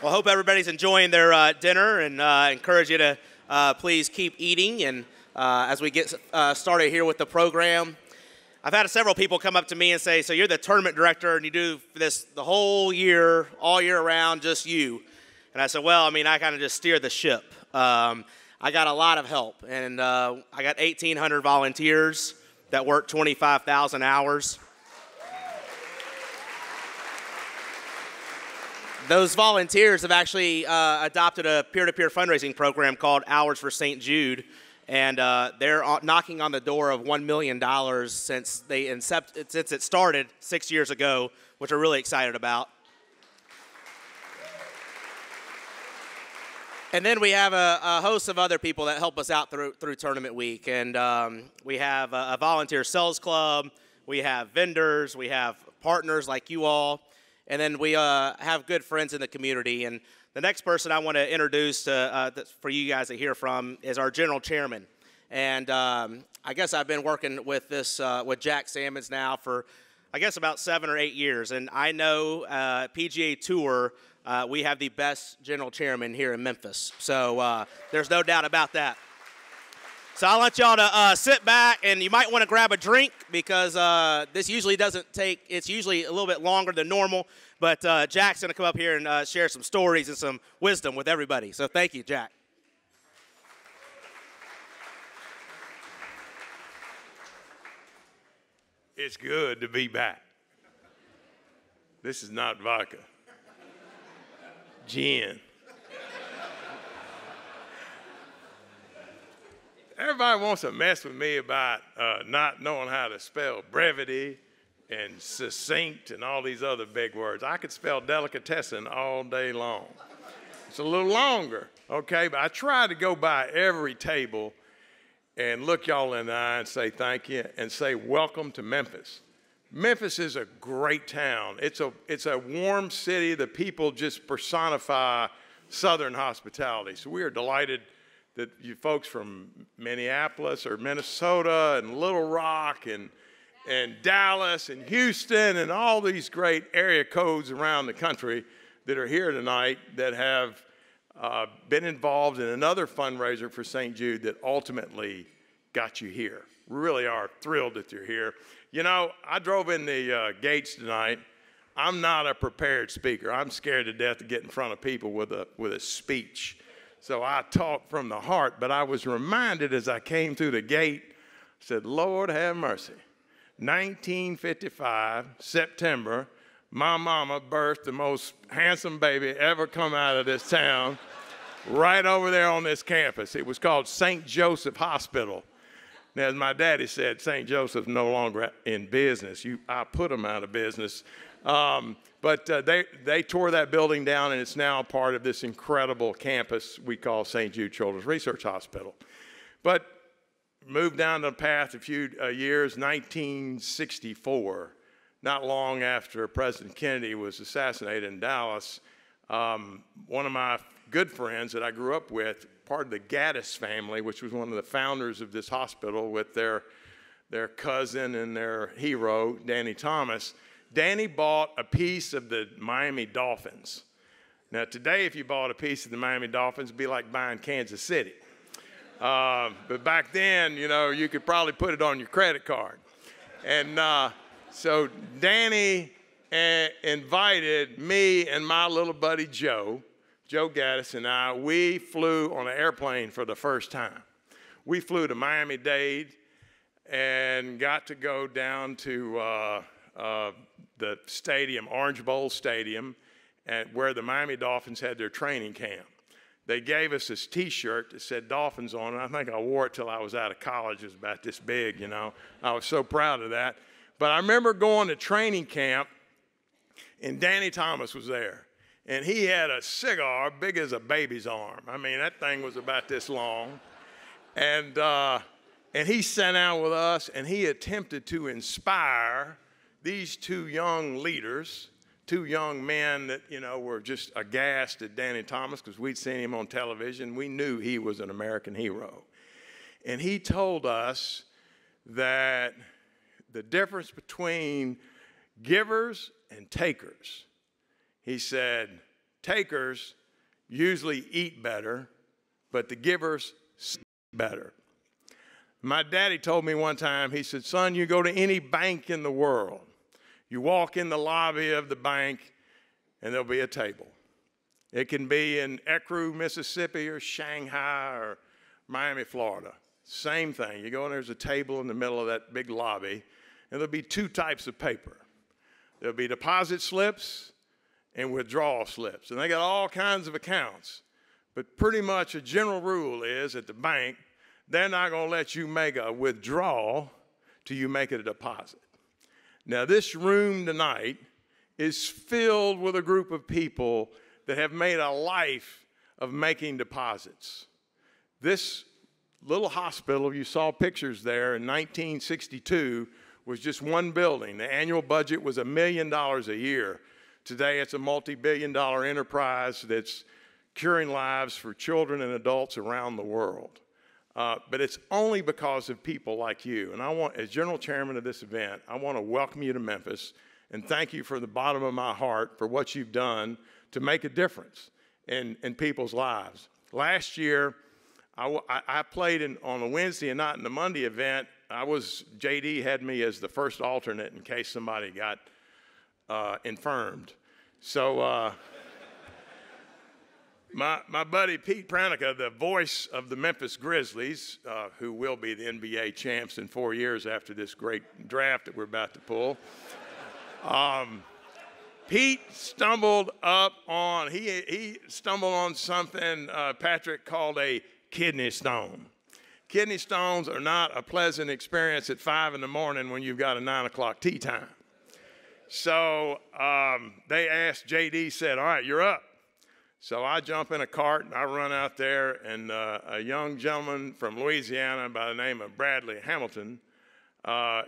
Well, I hope everybody's enjoying their dinner, and encourage you to please keep eating. And as we get started here with the program, I've had several people come up to me and say, so you're the tournament director and you do this the whole year, all year round, just you. And I said, well, I mean, I kind of just steer the ship. I got a lot of help, and I got 1,800 volunteers that work 25,000 hours. Those volunteers have actually adopted a peer-to-peer fundraising program called Hours for St. Jude, and they're knocking on the door of $1 million since it started 6 years ago, which we're really excited about. And then we have a host of other people that help us out through tournament week, and we have a volunteer sales club, we have vendors, we have partners like you all. And then we have good friends in the community. And the next person I want to introduce for you guys to hear from is our general chairman. And I guess I've been working with with Jack Sammons now for, I guess, about 7 or 8 years. And I know PGA Tour, we have the best general chairman here in Memphis. So there's no doubt about that. So I'll let y'all to sit back, and you might want to grab a drink because this usually doesn't take, it's usually a little bit longer than normal, but Jack's going to come up here and share some stories and some wisdom with everybody. So thank you, Jack. It's good to be back. This is not vodka. Gin. Everybody wants to mess with me about not knowing how to spell brevity and succinct and all these other big words. I could spell delicatessen all day long. It's a little longer, okay? But I try to go by every table and look y'all in the eye and say thank you and say welcome to Memphis. Memphis is a great town. It's a warm city. The people just personify Southern hospitality. So we are delighted that you folks from Minneapolis or Minnesota and Little Rock and Dallas and Houston and all these great area codes around the country that are here tonight that have been involved in another fundraiser for St. Jude that ultimately got you here. We really are thrilled that you're here. You know, I drove in the gates tonight. I'm not a prepared speaker. I'm scared to death to get in front of people with a speech. So I talk from the heart, but I was reminded as I came through the gate, I said, Lord have mercy. 1955, September, my mama birthed the most handsome baby ever come out of this town, right over there on this campus. It was called St. Joseph Hospital. Now, as my daddy said, St. Joseph's no longer in business. I put them out of business. But they tore that building down, and it's now part of this incredible campus we call St. Jude Children's Research Hospital. But moved down the path a few years, 1964, not long after President Kennedy was assassinated in Dallas. One of my good friends that I grew up with, part of the Gaddis family, which was one of the founders of this hospital with their cousin and their hero, Danny Thomas. Danny bought a piece of the Miami Dolphins. Now, today, if you bought a piece of the Miami Dolphins, it'd be like buying Kansas City. But back then, you know, you could probably put it on your credit card. And so Danny invited me and my little buddy Joe Gaddis and I, we flew on an airplane for the first time. We flew to Miami-Dade and got to go down to the stadium, Orange Bowl Stadium, where the Miami Dolphins had their training camp. They gave us this T-shirt that said Dolphins on it. I think I wore it till I was out of college. It was about this big, you know. I was so proud of that. But I remember going to training camp, and Danny Thomas was there. And he had a cigar big as a baby's arm. I mean, that thing was about this long. And he sat down with us, and he attempted to inspire these two young leaders, two young men that, you know, were just aghast at Danny Thomas because we'd seen him on television. We knew he was an American hero. And he told us that the difference between givers and takers, he said, takers usually eat better, but the givers sleep better. My daddy told me one time, he said, son, you go to any bank in the world, you walk in the lobby of the bank, and there'll be a table. It can be in Ecru, Mississippi, or Shanghai, or Miami, Florida. Same thing. You go in, there's a table in the middle of that big lobby, and there'll be two types of paper. There'll be deposit slips and withdrawal slips. And they got all kinds of accounts. But pretty much a general rule is at the bank, they're not going to let you make a withdrawal till you make it a deposit. Now, this room tonight is filled with a group of people that have made a life of making deposits. This little hospital, you saw pictures there in 1962, was just one building. The annual budget was $1 million a year. Today, it's a multi-billion-dollar enterprise that's curing lives for children and adults around the world. But it's only because of people like you. And I want, as general chairman of this event, I want to welcome you to Memphis and thank you from the bottom of my heart for what you've done to make a difference in people's lives. Last year, I played on a Wednesday and not in the Monday event. JD had me as the first alternate in case somebody got infirmed. So my buddy Pete Pranica, the voice of the Memphis Grizzlies, who will be the NBA champs in 4 years after this great draft that we're about to pull, Pete stumbled he stumbled on something Patrick called a kidney stone. Kidney stones are not a pleasant experience at 5 in the morning when you've got a 9 o'clock tea time. So they asked, JD said, all right, you're up. So I jump in a cart and I run out there, and a young gentleman from Louisiana by the name of Bradley Hamilton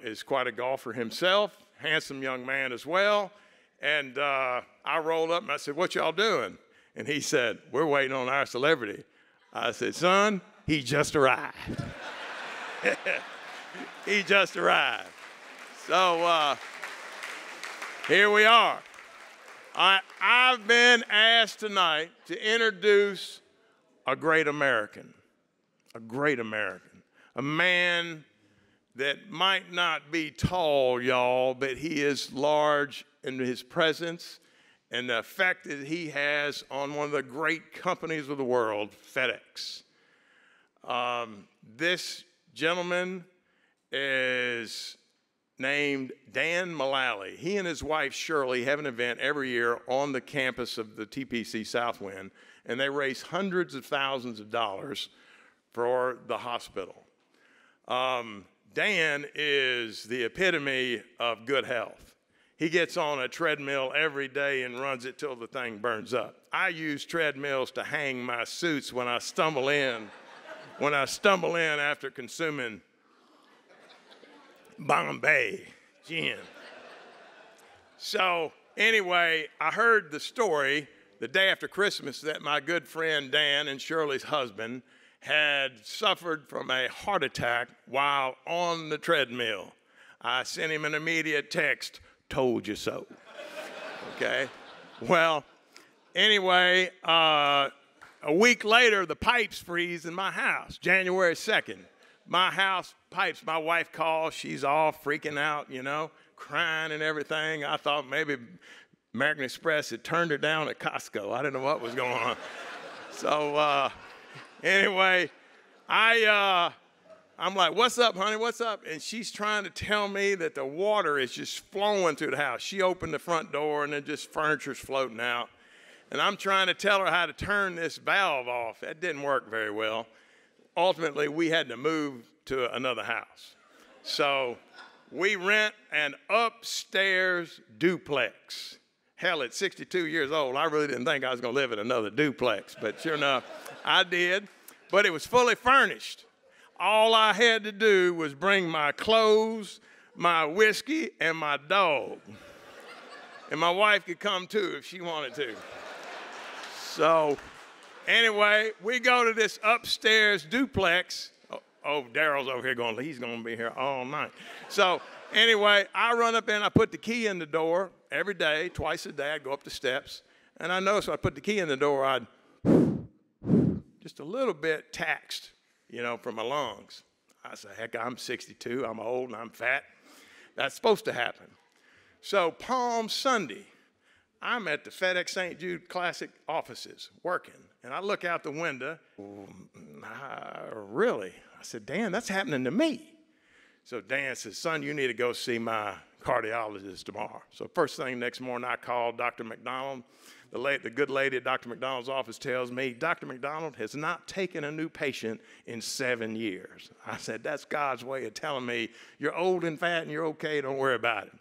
is quite a golfer himself, handsome young man as well. And I rolled up and I said, what y'all doing? And he said, we're waiting on our celebrity. I said, son, he just arrived. He just arrived. So here we are. I've been asked tonight to introduce a great American, a man that might not be tall, y'all, but he is large in his presence and the effect that he has on one of the great companies of the world, FedEx. This gentleman is named Dan Mullally. He and his wife, Shirley, have an event every year on the campus of the TPC Southwind, and they raise hundreds of thousands of dollars for the hospital. Dan is the epitome of good health. He gets on a treadmill every day and runs it till the thing burns up. I use treadmills to hang my suits when I stumble in, after consuming Bombay gin. So anyway, I heard the story the day after Christmas that my good friend Dan and Shirley's husband had suffered from a heart attack while on the treadmill. I sent him an immediate text, told you so. Okay? Well, anyway, a week later, the pipes freeze in my house, January 2nd. My house pipes, my wife calls, she's all freaking out, you know, crying and everything. I thought maybe American Express had turned her down at Costco. I didn't know what was going on. So anyway, I'm like, what's up, honey, what's up? And she's trying to tell me that the water is just flowing through the house. She opened the front door and then just furniture's floating out. And I'm trying to tell her how to turn this valve off. That didn't work very well. Ultimately, we had to move to another house. So we rent an upstairs duplex. Hell, at 62 years old, I really didn't think I was going to live in another duplex. But sure enough, I did. But it was fully furnished. All I had to do was bring my clothes, my whiskey, and my dog. And my wife could come too if she wanted to. So anyway, we go to this upstairs duplex. Oh, Daryl's over here going, he's going to be here all night. So anyway, I run up in, I put the key in the door every day, twice a day. I go up the steps, And I noticed when I put the key in the door, I'd just a little bit taxed, you know, from my lungs. I said, heck, I'm 62, I'm old, and I'm fat. That's supposed to happen. So Palm Sunday, I'm at the FedEx St. Jude Classic offices working, and I look out the window. Really? I said, Dan, that's happening to me. So Dan says, son, you need to go see my cardiologist tomorrow. So first thing next morning, I called Dr. McDonald. The good lady at Dr. McDonald's office tells me, Dr. McDonald has not taken a new patient in 7 years. I said, that's God's way of telling me, you're old and fat and you're okay, don't worry about it.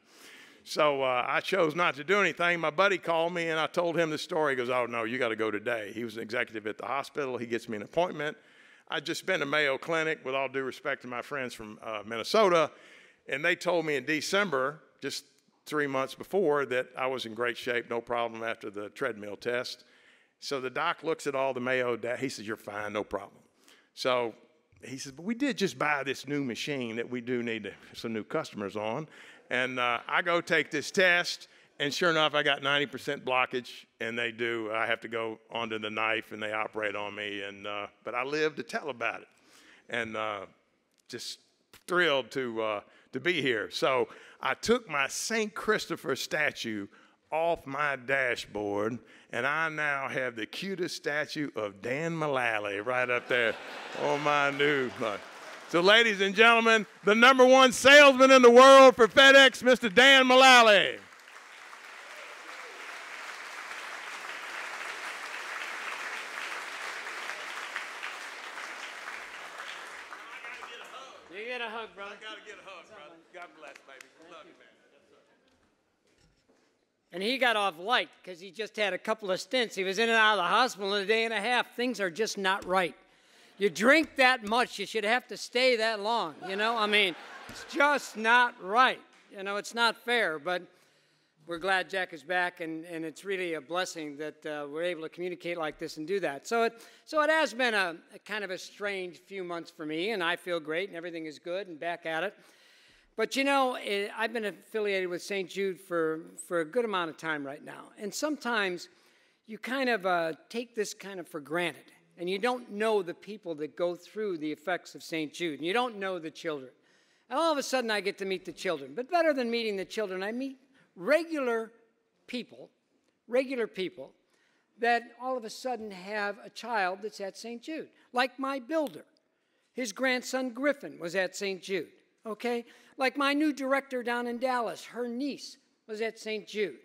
So I chose not to do anything. My buddy called me and I told him the story. He goes, oh no, you got to go today. He was an executive at the hospital. He gets me an appointment. I'd just been to Mayo Clinic, with all due respect to my friends from Minnesota, and they told me in December, just 3 months before, that I was in great shape, no problem after the treadmill test. So the doc looks at all the Mayo data. He says, you're fine, no problem. So he says, but we did just buy this new machine that we do need some new customers on. And I go take this test, and sure enough, I got 90% blockage, and I have to go onto the knife, and they operate on me. But I live to tell about it, and just thrilled to be here. So I took my St. Christopher statue off my dashboard, and I now have the cutest statue of Dan Mullally right up there on my new life. So ladies and gentlemen, the #1 salesman in the world for FedEx, Mr. Dan Mullally. You get a hug, brother. I got to get a hug, brother. God bless, baby. Love you, man. And he got off light because he just had a couple of stints. He was in and out of the hospital in a day and a half. Things are just not right. You drink that much, you should have to stay that long, you know? I mean, it's just not right. You know, it's not fair, but we're glad Jack is back, and it's really a blessing that we're able to communicate like this and do that. So it has been a kind of a strange few months for me, and I feel great, and everything is good, and back at it. But, you know, I've been affiliated with St. Jude for a good amount of time right now, and sometimes you kind of take this kind of for granted. And you don't know the people that go through the effects of St. Jude. And you don't know the children. And all of a sudden, I get to meet the children. But better than meeting the children, I meet regular people that all of a sudden have a child that's at St. Jude. Like my builder. His grandson, Griffin, was at St. Jude. Okay? Like my new director down in Dallas, her niece was at St. Jude.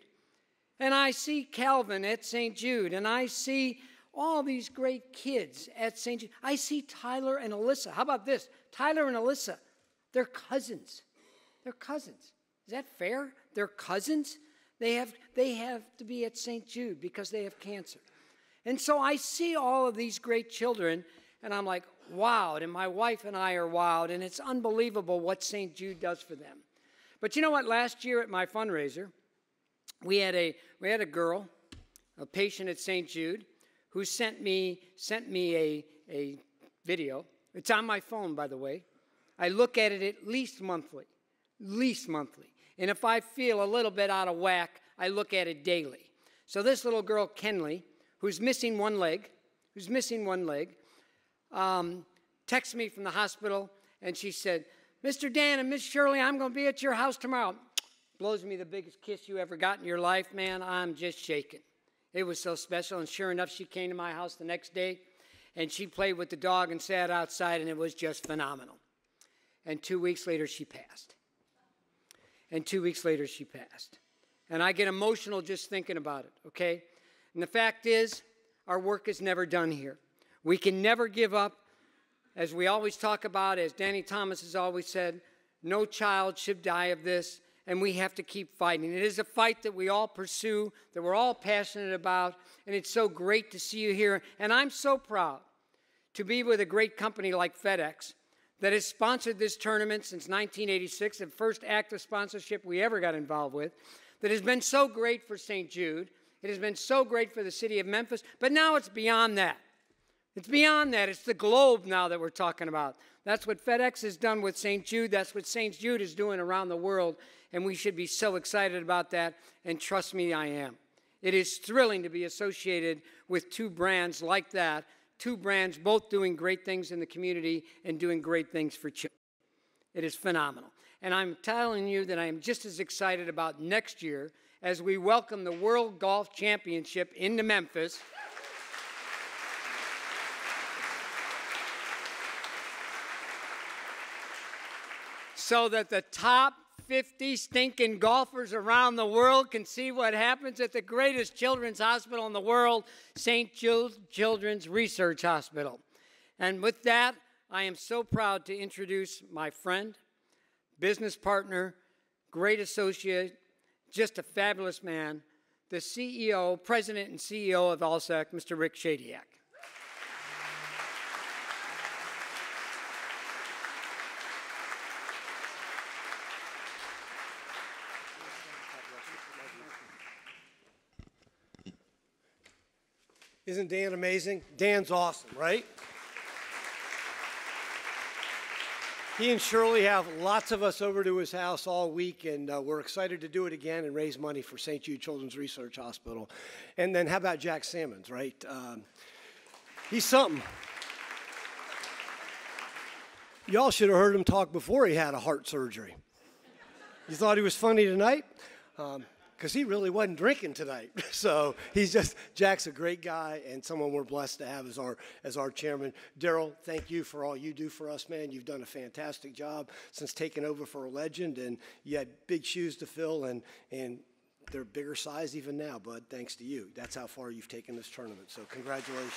And I see Calvin at St. Jude. And I see all these great kids at St. Jude. I see Tyler and Alyssa. How about this? Tyler and Alyssa, they're cousins. They're cousins. Is that fair? They're cousins? They have to be at St. Jude because they have cancer. And so I see all of these great children, and I'm like, wowed. And my wife and I are wowed, and it's unbelievable what St. Jude does for them. But you know what? Last year at my fundraiser, we had a girl, a patient at St. Jude, who sent me a video. It's on my phone, by the way. I look at it at least monthly. And if I feel a little bit out of whack, I look at it daily. So this little girl, Kenley, who's missing one leg, texted me from the hospital, and she said, Mr. Dan and Miss Shirley, I'm going to be at your house tomorrow. Blows me the biggest kiss you ever got in your life, man. I'm just shaking. It was so special, and sure enough, she came to my house the next day, and she played with the dog and sat outside, and it was just phenomenal. And 2 weeks later, she passed. And I get emotional just thinking about it, okay? And the fact is, our work is never done here. We can never give up. As we always talk about, as Danny Thomas has always said, no child should die of this. And we have to keep fighting. It is a fight that we all pursue, that we're all passionate about, and it's so great to see you here. And I'm so proud to be with a great company like FedEx that has sponsored this tournament since 1986, the first active sponsorship we ever got involved with, that has been so great for St. Jude. It has been so great for the city of Memphis, but now it's beyond that. It's beyond that. It's the globe now that we're talking about. That's what FedEx has done with St. Jude. That's what St. Jude is doing around the world. And we should be so excited about that. And trust me, I am. It is thrilling to be associated with two brands like that, two brands both doing great things in the community and doing great things for children. It is phenomenal. And I'm telling you that I am just as excited about next year as we welcome the World Golf Championship into Memphis. So that the top 50 stinking golfers around the world can see what happens at the greatest children's hospital in the world, St. Jude Children's Research Hospital. And with that, I am so proud to introduce my friend, business partner, great associate, just a fabulous man, the CEO, President and CEO of ALSEC, Mr. Rick Shadyac. Isn't Dan amazing? Dan's awesome, right? He and Shirley have lots of us over to his house all week, and we're excited to do it again and raise money for St. Jude Children's Research Hospital. And then how about Jack Sammons, right? He's something. Y'all should have heard him talk before he had a heart surgery. You thought he was funny tonight? Because he really wasn't drinking tonight. So Jack's a great guy and someone we're blessed to have as our chairman. Daryl, thank you for all you do for us, man. You've done a fantastic job since taking over for a legend, and you had big shoes to fill, and they're bigger size even now, bud, thanks to you. That's how far you've taken this tournament, so congratulations.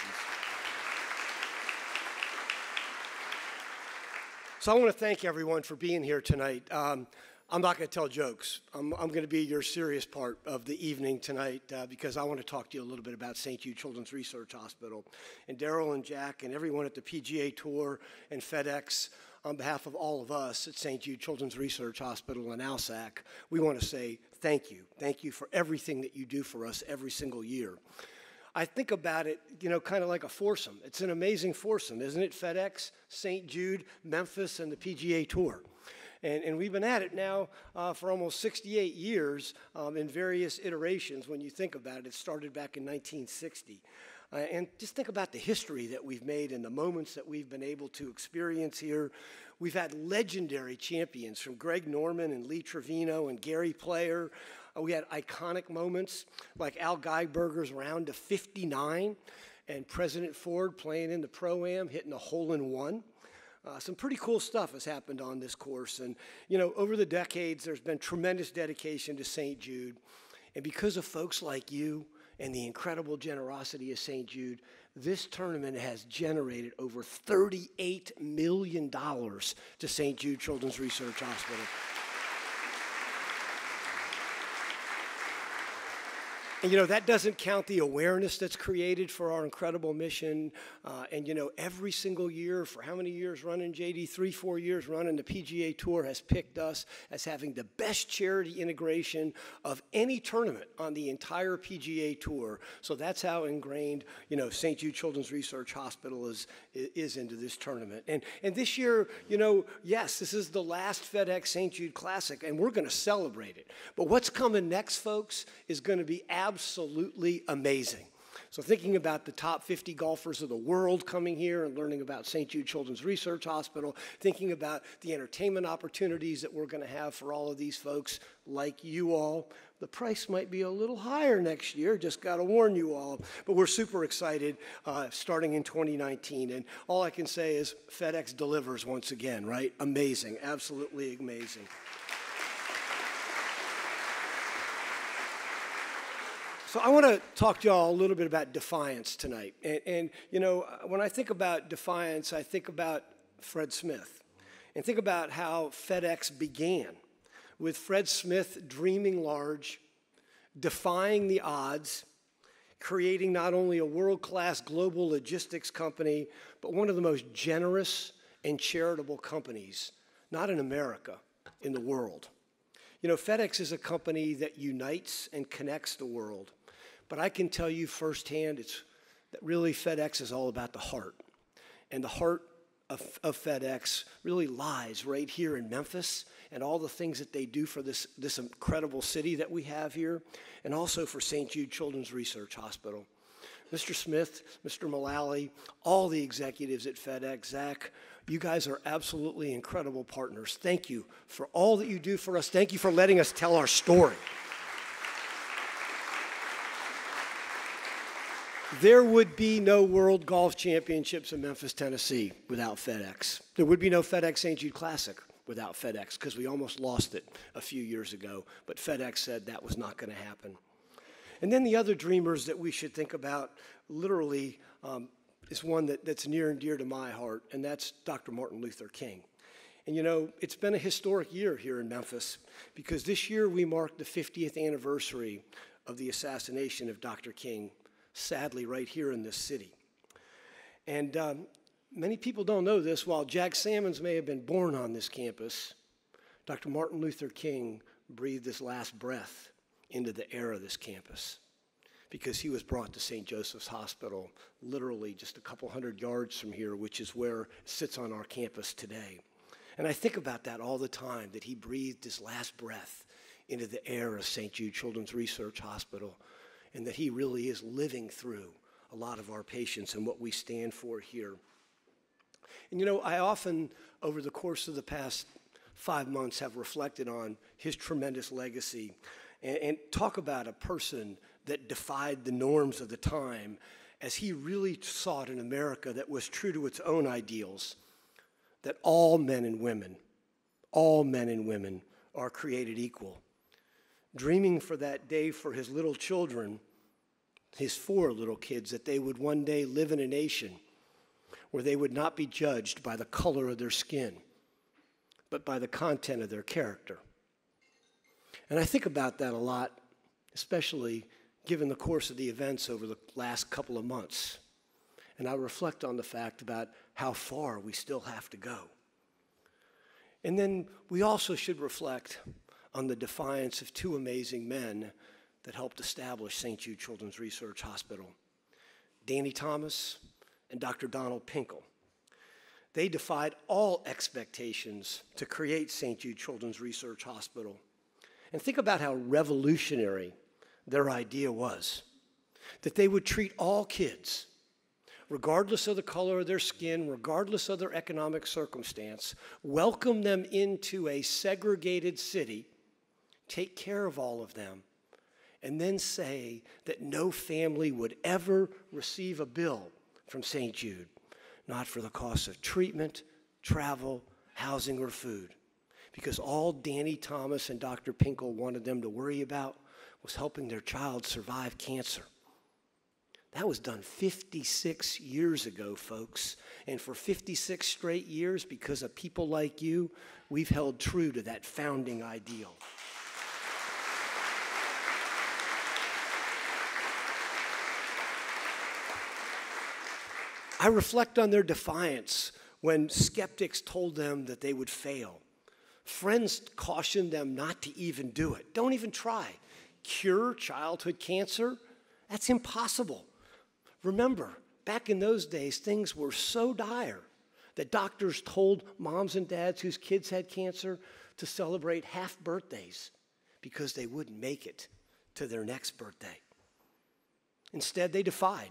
So I want to thank everyone for being here tonight. I'm not going to tell jokes. I'm going to be your serious part of the evening tonight because I want to talk to you a little bit about St. Jude Children's Research Hospital. And Daryl and Jack and everyone at the PGA Tour and FedEx, on behalf of all of us at St. Jude Children's Research Hospital and ALSAC, we want to say thank you. Thank you for everything that you do for us every single year. I think about it, kind of like a foursome. It's an amazing foursome, isn't it? FedEx, St. Jude, Memphis, and the PGA Tour. And we've been at it now for almost 68 years in various iterations. When you think about it, it started back in 1960. And just think about the history that we've made and the moments that we've been able to experience here. We've had legendary champions from Greg Norman and Lee Trevino and Gary Player. We had iconic moments like Al Geiberger's round to 59 and President Ford playing in the Pro-Am, hitting a hole-in-one. Some pretty cool stuff has happened on this course. And, over the decades, there's been tremendous dedication to St. Jude. And because of folks like you and the incredible generosity of St. Jude, this tournament has generated over $38 million to St. Jude Children's Research Hospital. And, that doesn't count the awareness that's created for our incredible mission. And, every single year, for how many years running, JD? 3-4 years running, the PGA Tour has picked us as having the best charity integration of any tournament on the entire PGA Tour. So that's how ingrained, St. Jude Children's Research Hospital is into this tournament. And this year, yes, this is the last FedEx St. Jude Classic, and we're going to celebrate it. But what's coming next, folks, is going to be absolutely amazing. So thinking about the top 50 golfers of the world coming here and learning about St. Jude Children's Research Hospital, thinking about the entertainment opportunities that we're going to have for all of these folks like you all. The price might be a little higher next year, just got to warn you all. But we're super excited starting in 2019. And all I can say is FedEx delivers once again, right? Amazing, absolutely amazing. So I want to talk to y'all a little bit about Defiance tonight. And when I think about Defiance, I think about Fred Smith. And think about how FedEx began, with Fred Smith dreaming large, defying the odds, creating not only a world-class global logistics company, but one of the most generous and charitable companies, not in America, in the world. FedEx is a company that unites and connects the world. But I can tell you firsthand that really FedEx is all about the heart. And the heart of FedEx really lies right here in Memphis, and all the things that they do for this incredible city that we have here, and also for St. Jude Children's Research Hospital. Mr. Smith, Mr. Mullally, all the executives at FedEx, Zach, you guys are absolutely incredible partners. Thank you for all that you do for us. Thank you for letting us tell our story. There would be no World Golf Championships in Memphis, Tennessee without FedEx. There would be no FedEx St. Jude Classic without FedEx, because we almost lost it a few years ago, but FedEx said that was not going to happen. And then the other dreamers that we should think about literally is one that's near and dear to my heart, and that's Dr. Martin Luther King. And you know, it's been a historic year here in Memphis, because this year we marked the 50th anniversary of the assassination of Dr. King, sadly right here in this city. And many people don't know this, while Jack Salmons may have been born on this campus, Dr. Martin Luther King breathed his last breath into the air of this campus, because he was brought to St. Joseph's Hospital, literally just a couple hundred yards from here, which is where it sits on our campus today. And I think about that all the time, that he breathed his last breath into the air of St. Jude Children's Research Hospital, and that he really is living through a lot of our patients and what we stand for here. And you know, I often, over the course of the past 5 months, have reflected on his tremendous legacy and talk about a person that defied the norms of the time, as he really sought an America that was true to its own ideals, that all men and women are created equal. Dreaming for that day for his little children, his 4 little kids, that they would one day live in a nation where they would not be judged by the color of their skin, but by the content of their character. And I think about that a lot, especially given the course of the events over the last couple of months. And I reflect on the fact about how far we still have to go. And then we also should reflect on the defiance of 2 amazing men that helped establish St. Jude Children's Research Hospital, Danny Thomas and Dr. Donald Pinkel. They defied all expectations to create St. Jude Children's Research Hospital. And think about how revolutionary their idea was, that they would treat all kids, regardless of the color of their skin, regardless of their economic circumstance, welcome them into a segregated city, take care of all of them, and then say that no family would ever receive a bill from St. Jude, not for the cost of treatment, travel, housing, or food. Because all Danny Thomas and Dr. Pinkel wanted them to worry about was helping their child survive cancer. That was done 56 years ago, folks. And for 56 straight years, because of people like you, we've held true to that founding ideal. I reflect on their defiance when skeptics told them that they would fail. Friends cautioned them not to even do it. Don't even try. Cure childhood cancer? That's impossible. Remember, back in those days, things were so dire that doctors told moms and dads whose kids had cancer to celebrate half birthdays because they wouldn't make it to their next birthday. Instead, they defied.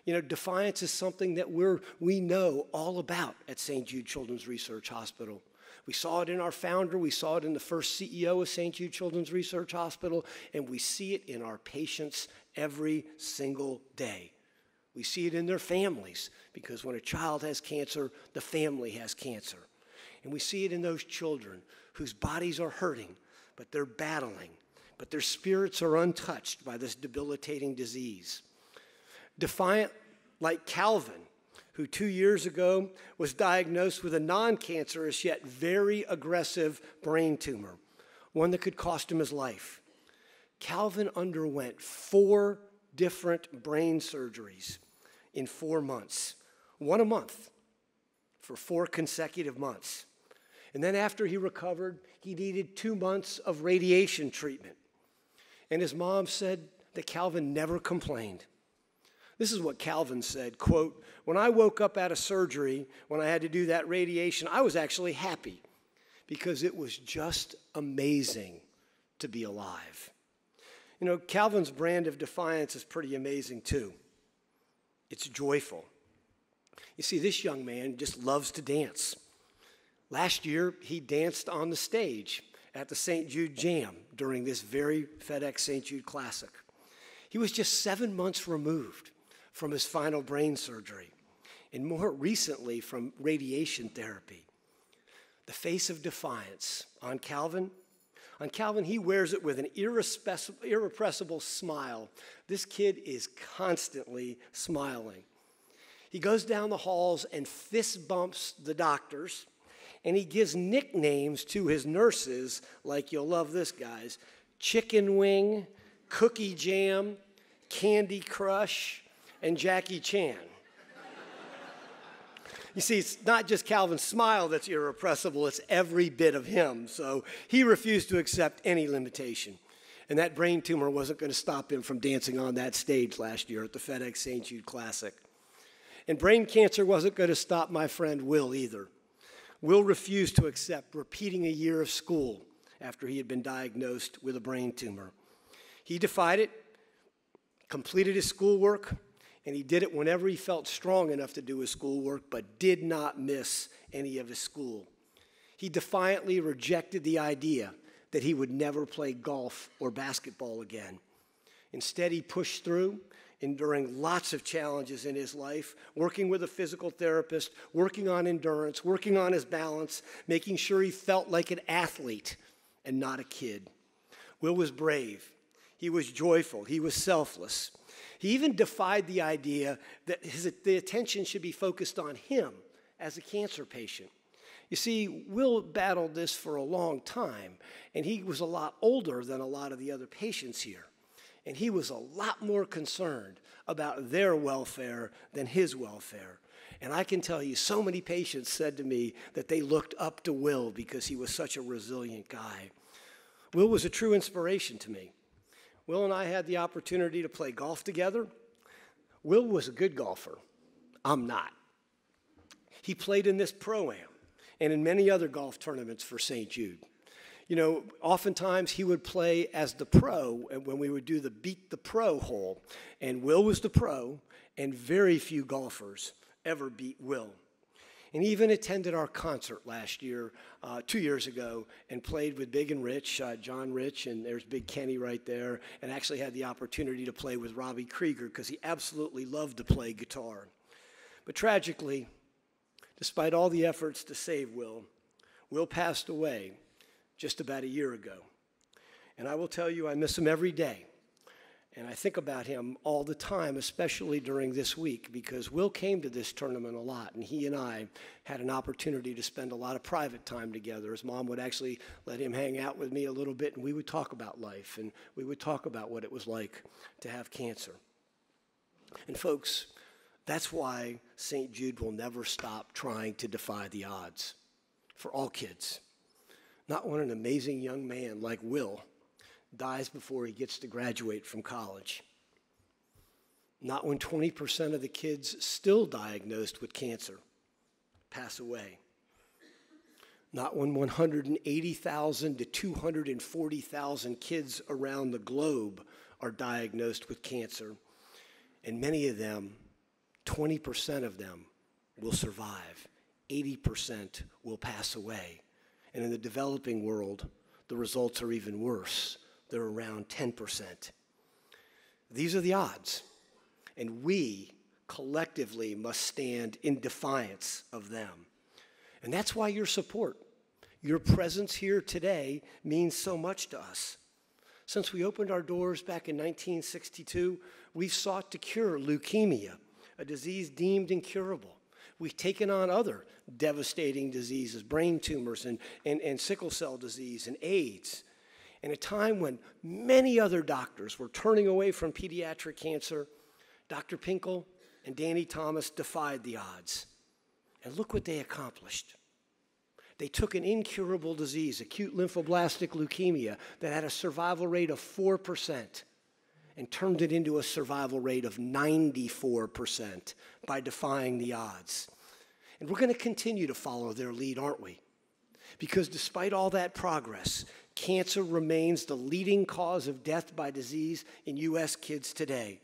You know, defiance is something that we know all about at St. Jude Children's Research Hospital. We saw it in our founder, we saw it in the first CEO of St. Jude Children's Research Hospital, and we see it in our patients every single day. We see it in their families, because when a child has cancer, the family has cancer. And we see it in those children whose bodies are hurting, but they're battling, but their spirits are untouched by this debilitating disease. Defiant like Calvin, who 2 years ago was diagnosed with a non-cancerous yet very aggressive brain tumor, one that could cost him his life. Calvin underwent 4 different brain surgeries in 4 months, 1 a month for 4 consecutive months. And then after he recovered, he needed 2 months of radiation treatment. And his mom said that Calvin never complained, This is what Calvin said, quote, "When I woke up out of surgery, when I had to do that radiation, I was actually happy because it was just amazing to be alive." You know, Calvin's brand of defiance is pretty amazing too. It's joyful. You see, this young man just loves to dance. Last year, he danced on the stage at the St. Jude Jam during this very FedEx St. Jude Classic. He was just 7 months removed from his final brain surgery, and more recently from radiation therapy. The face of defiance on Calvin, he wears it with an irrepressible smile. This kid is constantly smiling. He goes down the halls and fist bumps the doctors, and he gives nicknames to his nurses, like, you'll love this, guys: Chicken Wing, Cookie Jam, Candy Crush, and Jackie Chan. You see, it's not just Calvin's smile that's irrepressible, it's every bit of him. So he refused to accept any limitation. And that brain tumor wasn't going to stop him from dancing on that stage last year at the FedEx St. Jude Classic. And brain cancer wasn't going to stop my friend Will either. Will refused to accept repeating a year of school after he had been diagnosed with a brain tumor. He defied it, completed his schoolwork, and he did it whenever he felt strong enough to do his schoolwork, but did not miss any of his school. He defiantly rejected the idea that he would never play golf or basketball again. Instead, he pushed through, enduring lots of challenges in his life, working with a physical therapist, working on endurance, working on his balance, making sure he felt like an athlete and not a kid. Will was brave. He was joyful. He was selfless. He even defied the idea that the attention should be focused on him as a cancer patient. You see, Will battled this for a long time, and he was a lot older than a lot of the other patients here. And he was a lot more concerned about their welfare than his welfare. And I can tell you, so many patients said to me that they looked up to Will because he was such a resilient guy. Will was a true inspiration to me. Will and I had the opportunity to play golf together. Will was a good golfer. I'm not. He played in this Pro-Am and in many other golf tournaments for St. Jude. You know, oftentimes he would play as the pro when we would do the Beat the Pro hole. And Will was the pro, and very few golfers ever beat Will. And he even attended our concert last year, 2 years ago, and played with Big and Rich, John Rich, and there's Big Kenny right there, and actually had the opportunity to play with Robbie Krieger because he absolutely loved to play guitar. But tragically, despite all the efforts to save Will, Will passed away just about a year ago. And I will tell you, I miss him every day. And I think about him all the time, especially during this week, because Will came to this tournament a lot, and he and I had an opportunity to spend a lot of private time together. His mom would actually let him hang out with me a little bit, and we would talk about life, and we would talk about what it was like to have cancer. And folks, that's why St. Jude will never stop trying to defy the odds for all kids. Not when an amazing young man like Will dies before he gets to graduate from college. Not when 20% of the kids still diagnosed with cancer pass away. Not when 180,000 to 240,000 kids around the globe are diagnosed with cancer. And many of them, 20% of them, will survive. 80% will pass away. And in the developing world, the results are even worse. They're around 10%. These are the odds, and we collectively must stand in defiance of them. And that's why your support, your presence here today means so much to us. Since we opened our doors back in 1962, we've sought to cure leukemia, a disease deemed incurable. We've taken on other devastating diseases, brain tumors and sickle cell disease and AIDS. In a time when many other doctors were turning away from pediatric cancer, Dr. Pinkel and Danny Thomas defied the odds. And look what they accomplished. They took an incurable disease, acute lymphoblastic leukemia, that had a survival rate of 4%, and turned it into a survival rate of 94% by defying the odds. And we're going to continue to follow their lead, aren't we? Because despite all that progress, cancer remains the leading cause of death by disease in U.S. kids today.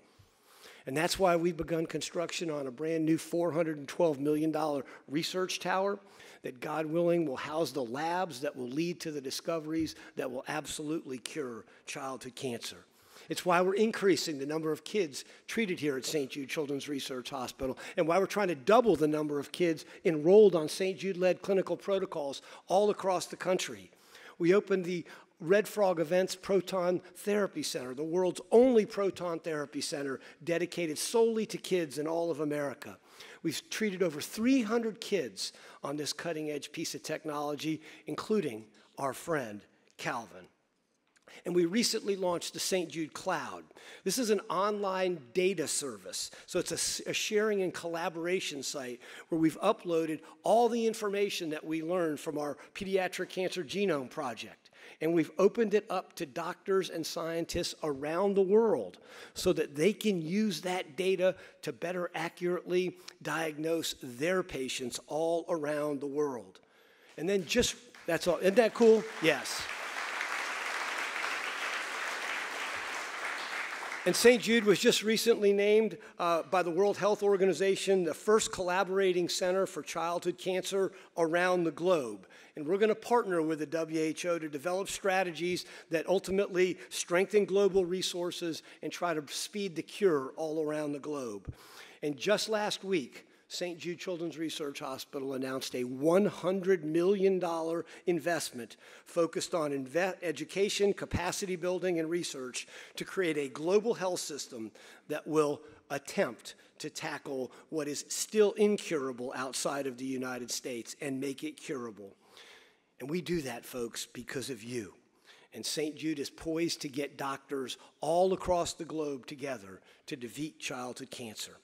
And that's why we've begun construction on a brand new $412 million research tower that, God willing, will house the labs that will lead to the discoveries that will absolutely cure childhood cancer. It's why we're increasing the number of kids treated here at St. Jude Children's Research Hospital, and why we're trying to double the number of kids enrolled on St. Jude-led clinical protocols all across the country. We opened the Red Frog Events Proton Therapy Center, the world's only proton therapy center dedicated solely to kids in all of America. We've treated over 300 kids on this cutting-edge piece of technology, including our friend Calvin. And we recently launched the St. Jude Cloud. This is an online data service. So it's a sharing and collaboration site where we've uploaded all the information that we learned from our Pediatric Cancer Genome Project. And we've opened it up to doctors and scientists around the world so that they can use that data to better accurately diagnose their patients all around the world. And then that's all. Isn't that cool? Yes. And St. Jude was just recently named by the World Health Organization the first collaborating center for childhood cancer around the globe. And we're going to partner with the WHO to develop strategies that ultimately strengthen global resources and try to speed the cure all around the globe. And just last week, St. Jude Children's Research Hospital announced a $100 million investment focused on education, capacity building, and research to create a global health system that will attempt to tackle what is still incurable outside of the United States and make it curable. And we do that, folks, because of you. And St. Jude is poised to get doctors all across the globe together to defeat childhood cancer.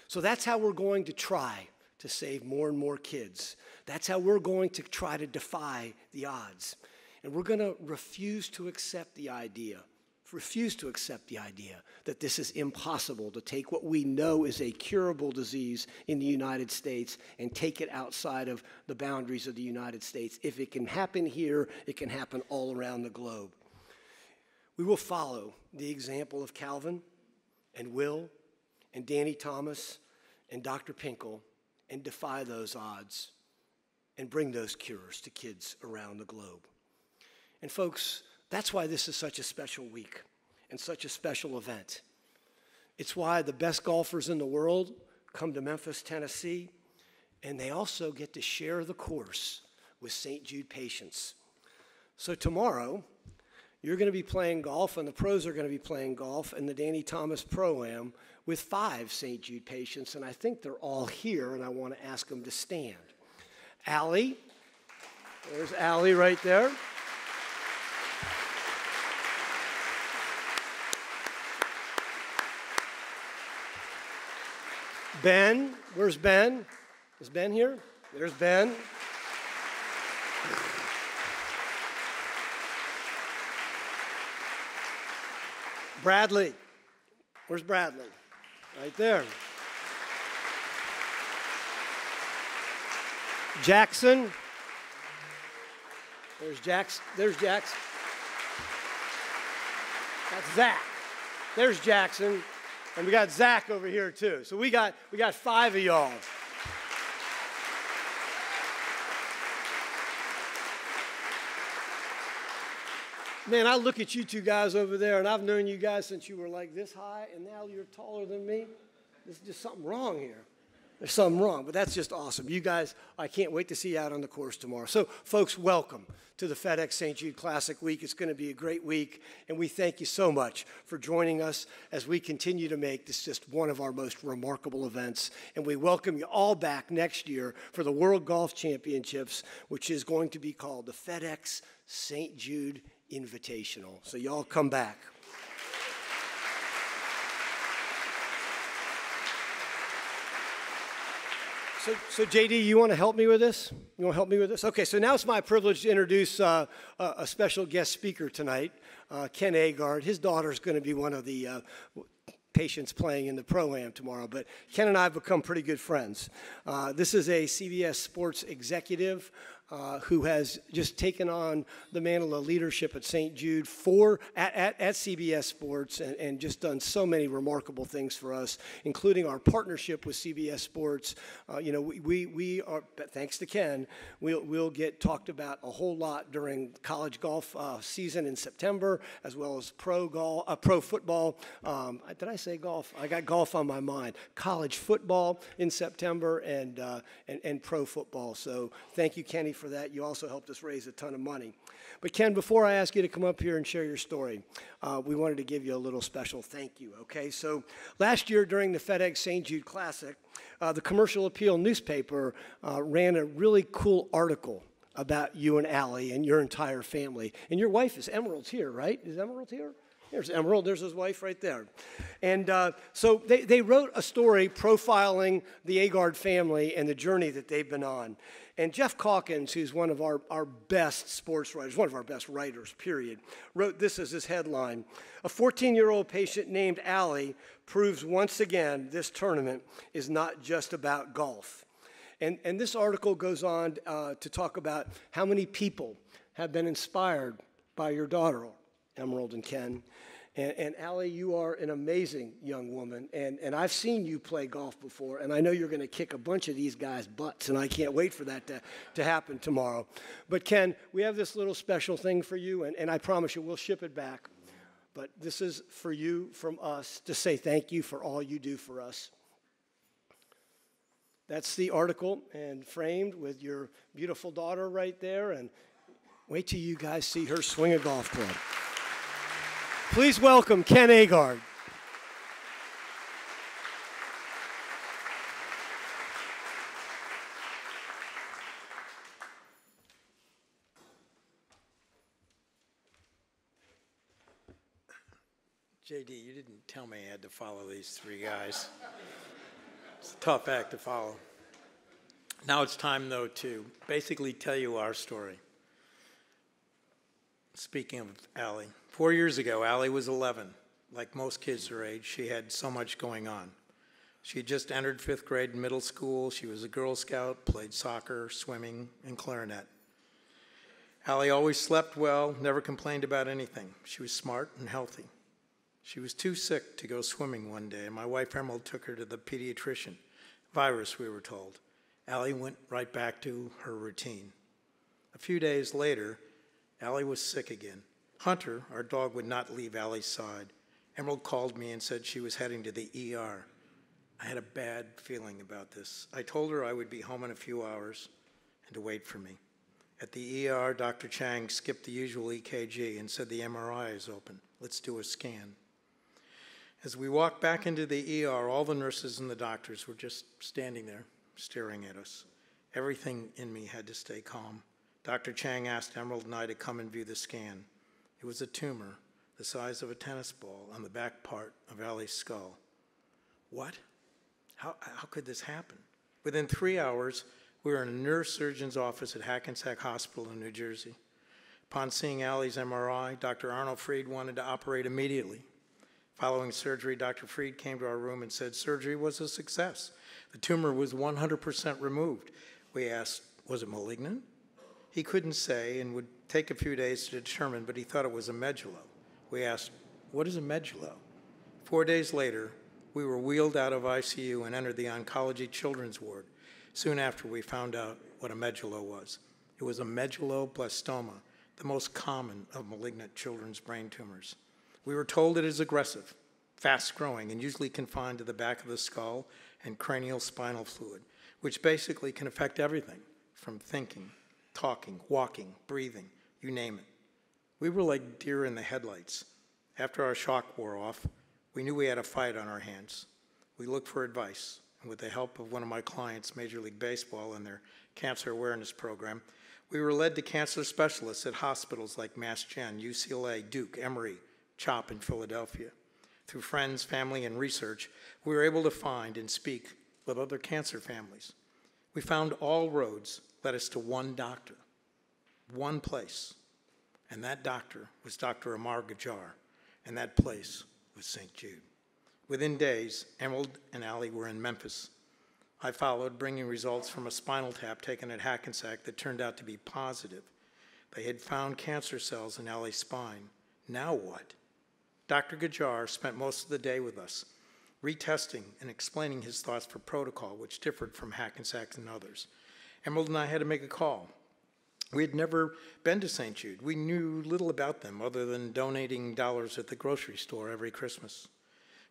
So that's how we're going to try to save more and more kids. That's how we're going to try to defy the odds. And we're going to refuse to accept the idea that this is impossible, to take what we know is a curable disease in the United States and take it outside of the boundaries of the United States. If it can happen here, it can happen all around the globe. We will follow the example of Calvin and Will and Danny Thomas and Dr. Pinkel and defy those odds and bring those cures to kids around the globe. And folks, that's why this is such a special week and such a special event. It's why the best golfers in the world come to Memphis, Tennessee, and they also get to share the course with St. Jude patients. So tomorrow, you're going to be playing golf, and the pros are going to be playing golf in the Danny Thomas Pro-Am with 5 St. Jude patients, and I think they're all here, and I want to ask them to stand. Allie, there's Allie right there. Ben, where's Ben? Is Ben here? There's Ben. Bradley. Where's Bradley? Right there. Jackson. There's Jackson. There's Jackson. That's Zach. There's Jackson. And we got Zach over here too. So we got 5 of y'all. Man, I look at you 2 guys over there, and I've known you guys since you were like this high, and now you're taller than me. There's just something wrong here. There's something wrong, but that's just awesome. You guys, I can't wait to see you out on the course tomorrow. So, folks, welcome to the FedEx St. Jude Classic Week. It's going to be a great week, and we thank you so much for joining us as we continue to make this just one of our most remarkable events. And we welcome you all back next year for the World Golf Championships, which is going to be called the FedEx St. Jude Invitational. So y'all come back. So JD, you want to help me with this? You want to help me with this? Okay, so now it's my privilege to introduce a special guest speaker tonight, Ken Agard. His daughter's going to be one of the patients playing in the Pro-Am tomorrow, but Ken and I have become pretty good friends. This is a CBS Sports executive who has just taken on the mantle of leadership at St. Jude at CBS Sports and just done so many remarkable things for us, including our partnership with CBS Sports. We are, thanks to Ken, we'll get talked about a whole lot during college golf season in September, as well as pro football. Did I say golf? I got golf on my mind. College football in September and pro football. So thank you, Kenny, for that. You also helped us raise a ton of money. But Ken, before I ask you to come up here and share your story, we wanted to give you a little special thank you, okay? So last year during the FedEx St. Jude Classic, the Commercial Appeal newspaper ran a really cool article about you and Allie and your entire family. And your wife is Emerald's here, right? Is Emerald here? There's Emerald, there's his wife right there. And so they wrote a story profiling the Agard family and the journey that they've been on. And Jeff Calkins, who's one of our best sports writers, one of our best writers, period, wrote this as his headline: "A 14-year-old patient named Allie proves once again this tournament is not just about golf." And this article goes on to talk about how many people have been inspired by your daughter, Emerald and Ken. And Allie, you are an amazing young woman, and I've seen you play golf before, and I know you're going to kick a bunch of these guys' butts, and I can't wait for that to happen tomorrow. But Ken, we have this little special thing for you, and I promise you we'll ship it back. But this is for you from us to say thank you for all you do for us. That's the article, and framed with your beautiful daughter right there, and wait till you guys see her swing a golf club. Please welcome Ken Agard. JD, you didn't tell me I had to follow these three guys. It's a tough act to follow. Now it's time, though, to basically tell you our story. Speaking of Allie, 4 years ago, Allie was 11. Like most kids her age, she had so much going on. She had just entered 5th grade in middle school. She was a Girl Scout, played soccer, swimming, and clarinet. Allie always slept well, never complained about anything. She was smart and healthy. She was too sick to go swimming one day, and my wife Emerald took her to the pediatrician. Virus, we were told. Allie went right back to her routine. A few days later, Allie was sick again. Hunter, our dog, would not leave Allie's side. Emerald called me and said she was heading to the ER. I had a bad feeling about this. I told her I would be home in a few hours and to wait for me. At the ER, Dr. Chang skipped the usual EKG and said the MRI is open. Let's do a scan. As we walked back into the ER, all the nurses and the doctors were just standing there, staring at us. Everything in me had to stay calm. Dr. Chang asked Emerald and I to come and view the scan. It was a tumor the size of a tennis ball on the back part of Allie's skull. What? How could this happen? Within 3 hours, we were in a neurosurgeon's office at Hackensack Hospital in New Jersey. Upon seeing Allie's MRI, Dr. Arnold Freed wanted to operate immediately. Following surgery, Dr. Freed came to our room and said surgery was a success. The tumor was 100% removed. We asked, was it malignant? He couldn't say and would take a few days to determine, but he thought it was a medulla. We asked, what is a medulla? 4 days later, we were wheeled out of ICU and entered the oncology children's ward. Soon after, we found out what a medulla was. It was a medulloblastoma, the most common of malignant children's brain tumors. We were told it is aggressive, fast-growing, and usually confined to the back of the skull and cranial spinal fluid, which basically can affect everything from thinking, talking, walking, breathing, you name it. We were like deer in the headlights. After our shock wore off, we knew we had a fight on our hands. We looked for advice, and with the help of one of my clients, Major League Baseball, and their cancer awareness program, we were led to cancer specialists at hospitals like Mass Gen, UCLA, Duke, Emory, CHOP in Philadelphia. Through friends, family, and research, we were able to find and speak with other cancer families. We found all roads led us to one doctor, one place, and that doctor was Dr. Agard, and that place was St. Jude. Within days, Emerald and Allie were in Memphis. I followed, bringing results from a spinal tap taken at Hackensack that turned out to be positive. They had found cancer cells in Allie's spine. Now what? Dr. Agard spent most of the day with us, retesting and explaining his thoughts for protocol, which differed from Hackensack and others. Emerald and I had to make a call. We had never been to St. Jude. We knew little about them other than donating dollars at the grocery store every Christmas.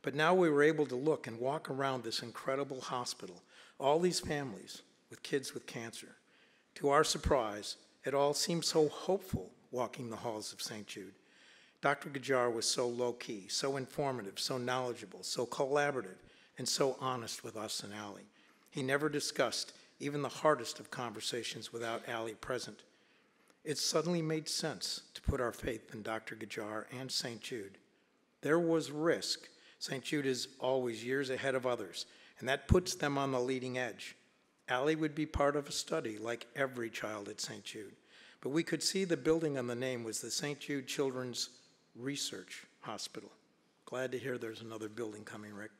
But now we were able to look and walk around this incredible hospital, all these families with kids with cancer. To our surprise, it all seemed so hopeful walking the halls of St. Jude. Dr. Agard was so low-key, so informative, so knowledgeable, so collaborative, and so honest with us and Allie. He never discussed even the hardest of conversations without Allie present. It suddenly made sense to put our faith in Dr. Agard and St. Jude. There was risk. St. Jude is always years ahead of others, and that puts them on the leading edge. Allie would be part of a study like every child at St. Jude, but we could see the building on the name was the St. Jude Children's Research Hospital. Glad to hear there's another building coming, Rick.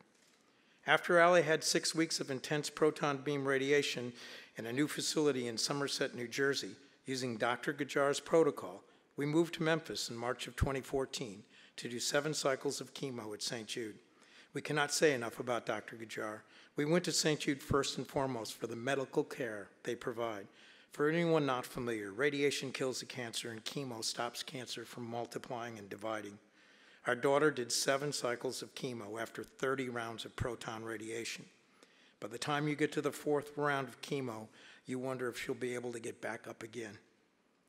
After Allie had 6 weeks of intense proton beam radiation in a new facility in Somerset, New Jersey, using Dr. Agard's protocol, we moved to Memphis in March of 2014 to do 7 cycles of chemo at St. Jude. We cannot say enough about Dr. Agard. We went to St. Jude first and foremost for the medical care they provide. For anyone not familiar, radiation kills the cancer and chemo stops cancer from multiplying and dividing. Our daughter did 7 cycles of chemo after 30 rounds of proton radiation. By the time you get to the 4th round of chemo, you wonder if she'll be able to get back up again.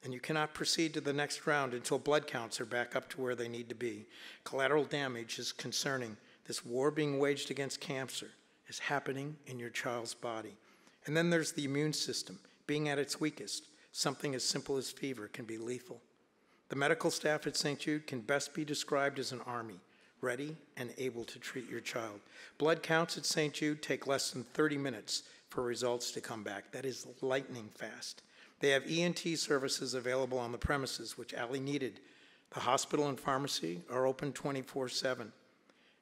And you cannot proceed to the next round until blood counts are back up to where they need to be. Collateral damage is concerning. This war being waged against cancer is happening in your child's body. And then there's the immune system. Being at its weakest, something as simple as fever can be lethal. The medical staff at St. Jude can best be described as an army, ready and able to treat your child. Blood counts at St. Jude take less than 30 minutes for results to come back. That is lightning fast. They have ENT services available on the premises, which Allie needed. The hospital and pharmacy are open 24/7.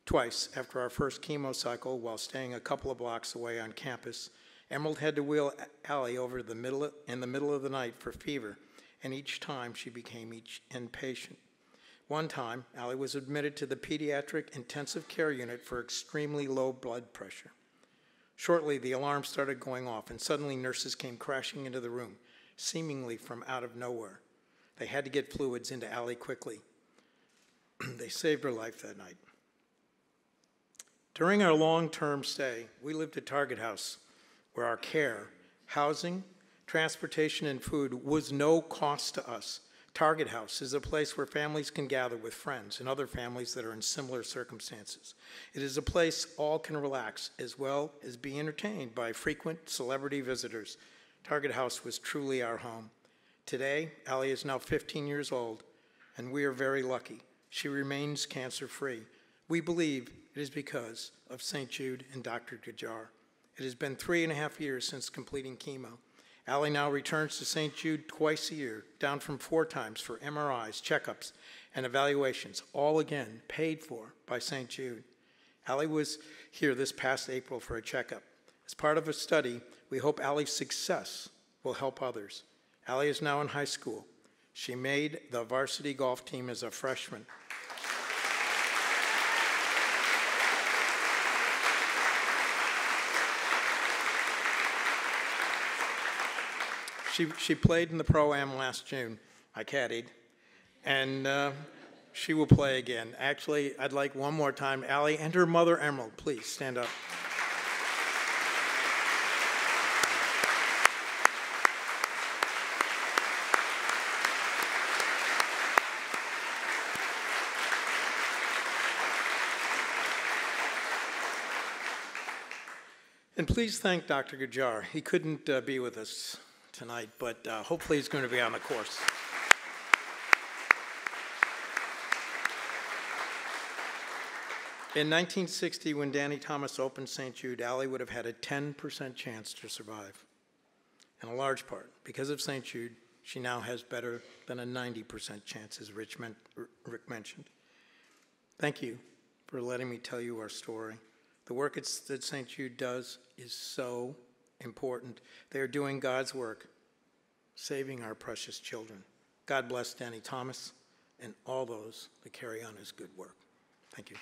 Twice after our first chemo cycle, while staying a couple of blocks away on campus, Emerald had to wheel Allie over in the middle of the night for fever, and each time she became inpatient. One time, Allie was admitted to the pediatric intensive care unit for extremely low blood pressure. Shortly, the alarm started going off, and suddenly nurses came crashing into the room, seemingly from out of nowhere. They had to get fluids into Allie quickly. They saved her life that night. During our long-term stay, we lived at Target House, where our care, housing, transportation, and food was no cost to us. Target House is a place where families can gather with friends and other families that are in similar circumstances. It is a place all can relax as well as be entertained by frequent celebrity visitors. Target House was truly our home. Today, Allie is now 15 years old, and we are very lucky. She remains cancer-free. We believe it is because of St. Jude and Dr. Agard. It has been 3.5 years since completing chemo. Allie now returns to St. Jude twice a year, down from 4 times for MRIs, checkups, and evaluations, all again paid for by St. Jude. Allie was here this past April for a checkup. As part of a study, we hope Allie's success will help others. Allie is now in high school. She made the varsity golf team as a freshman. She played in the Pro-Am last June. I caddied. And she will play again. Actually, I'd like one more time, Allie and her mother, Emerald, please stand up. And please thank Dr. Agard. He couldn't be with us tonight, but hopefully he's going to be on the course. In 1960, when Danny Thomas opened St. Jude, Allie would have had a 10% chance to survive. And a large part, because of St. Jude, she now has better than a 90% chance, as Rick mentioned. Thank you for letting me tell you our story. The work that St. Jude does is so important. They are doing God's work, saving our precious children. God bless Danny Thomas and all those that carry on his good work. Thank you.